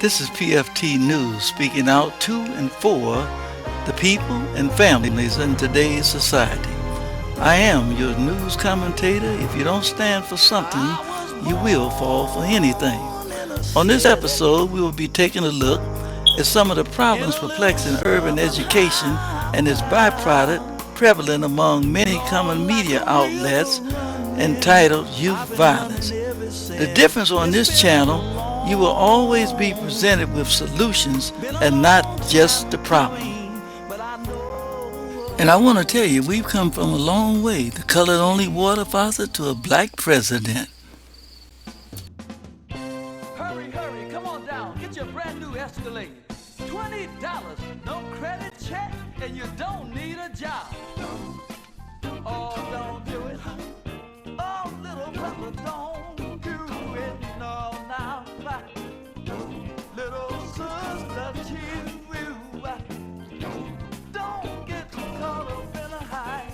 This is PFT News speaking out to and for the people and families in today's society. I am your news commentator. If you don't stand for something, you will fall for anything. On this episode, we will be taking a look at some of the problems perplexing urban education and its byproduct prevalent among many common media outlets entitled Youth Violence. The difference on this channel, you will always be presented with solutions and not just the problem. And I want to tell you, we've come from a long way. The colored only water faucet to a black president. Hurry, hurry, come on down. Get your brand new Escalade. $20, no credit check, and you don't need a job. Oh, don't do it. Oh, little brother, don't do it. No, now, little sister, chill. Don't get caught up in a hype.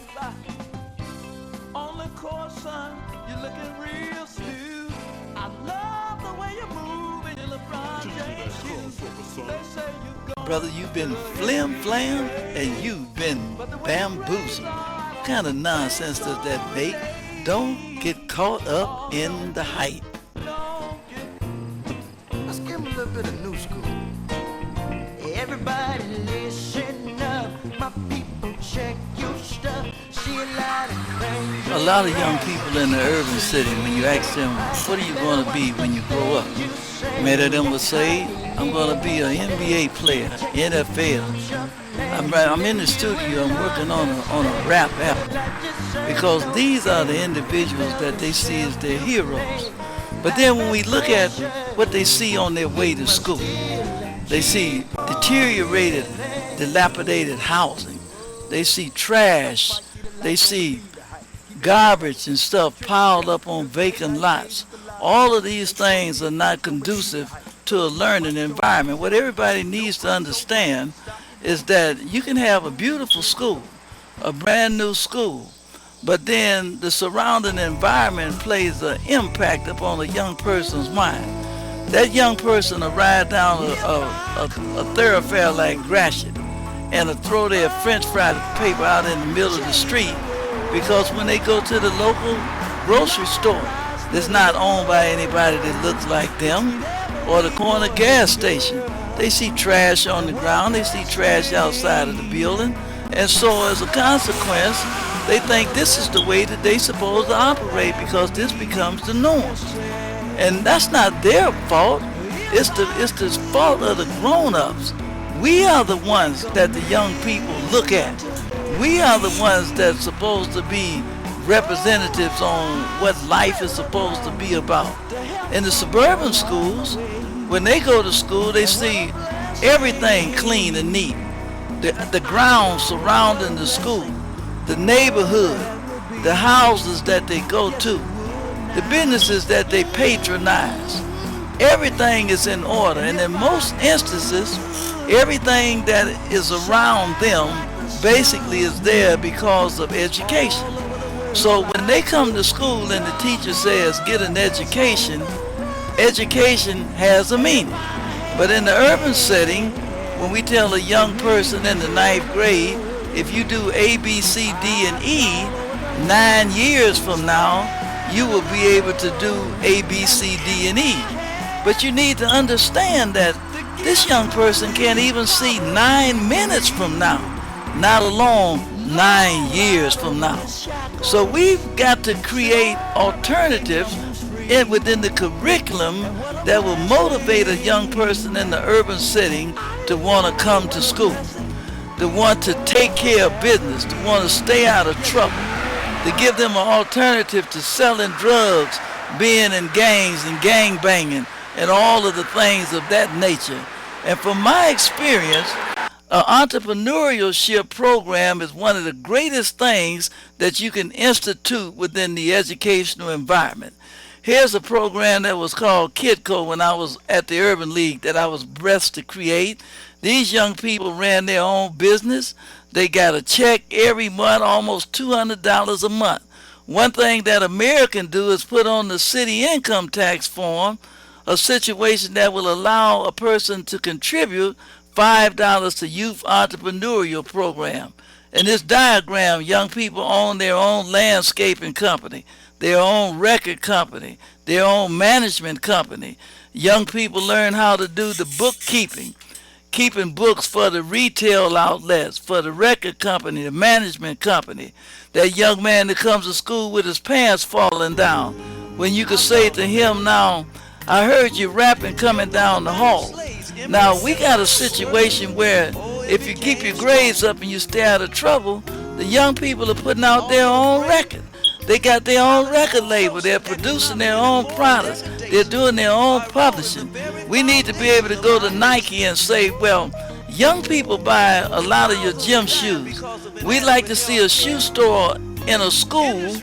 On the course, son, you're looking real smooth. I love the way you move in your LeBron James shoes. They say you go. Brother, you've been flim-flam and you've been bamboozled. What kind of nonsense does that make? Don't get caught up in the hype. Let's give him a little bit of new school. Everybody listen up. My people, check your stuff. See a lot of things. A lot of young people in the urban city, when you ask them, what are you going to be when you grow up? Many of them will say, I'm going to be an NBA player, NFL. I'm in the studio, I'm working on a rap album. Because these are the individuals that they see as their heroes. But then when we look at what they see on their way to school, they see deteriorated, dilapidated housing. They see trash. They see garbage and stuff piled up on vacant lots. All of these things are not conducive to a learning environment. What everybody needs to understand is that you can have a beautiful school, a brand new school, but then the surrounding environment plays an impact upon a young person's mind. That young person will ride down a thoroughfare like Gratiot and will throw their french fry paper out in the middle of the street because when they go to the local grocery store that's not owned by anybody that looks like them, or the corner gas station, they see trash on the ground, they see trash outside of the building, and so as a consequence, they think this is the way that they supposed to operate because this becomes the norm. And that's not their fault. It's the fault of the grown-ups. We are the ones that the young people look at. We are the ones that's supposed to be representatives on what life is supposed to be about. In the suburban schools, when they go to school, they see everything clean and neat. The grounds surrounding the school, the neighborhood, the houses that they go to, the businesses that they patronize. Everything is in order, and in most instances, everything that is around them basically is there because of education. So when they come to school and the teacher says, get an education, education has a meaning. But in the urban setting, when we tell a young person in the 9th grade, if you do A, B, C, D, and E, 9 years from now, you will be able to do A, B, C, D, and E. But you need to understand that this young person can't even see 9 minutes from now, not alone 9 years from now. So we've got to create alternatives within the curriculum that will motivate a young person in the urban setting to want to come to school, to want to take care of business, to want to stay out of trouble, to give them an alternative to selling drugs, being in gangs and gang banging, and all of the things of that nature. And from my experience, an entrepreneurship program is one of the greatest things that you can institute within the educational environment. Here's a program that was called KidCo when I was at the Urban League that I was blessed to create. These young people ran their own business. They got a check every month, almost $200 a month. One thing that America can do is put on the city income tax form a situation that will allow a person to contribute $5 to youth entrepreneurial program. In this diagram, young people own their own landscaping company, their own record company, their own management company. Young people learn how to do the bookkeeping, keeping books for the retail outlets, for the record company, the management company. That young man that comes to school with his pants falling down, when you could say to him, now, I heard you rapping coming down the hall. Now, we got a situation where if you keep your grades up and you stay out of trouble, the young people are putting out their own record. They got their own record label. They're producing their own products. They're doing their own publishing. We need to be able to go to Nike and say, well, young people buy a lot of your gym shoes. We'd like to see a shoe store in a school,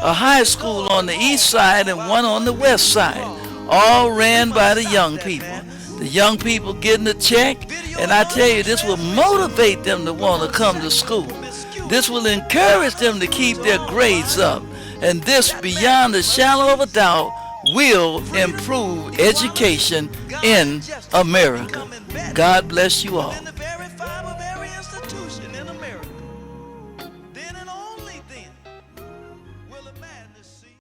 a high school on the east side and one on the west side, all ran by the young people. The young people getting a check, and I tell you, this will motivate them to want to come to school. This will encourage them to keep their grades up. And this, beyond a shadow of a doubt, will improve education in America. God bless you all.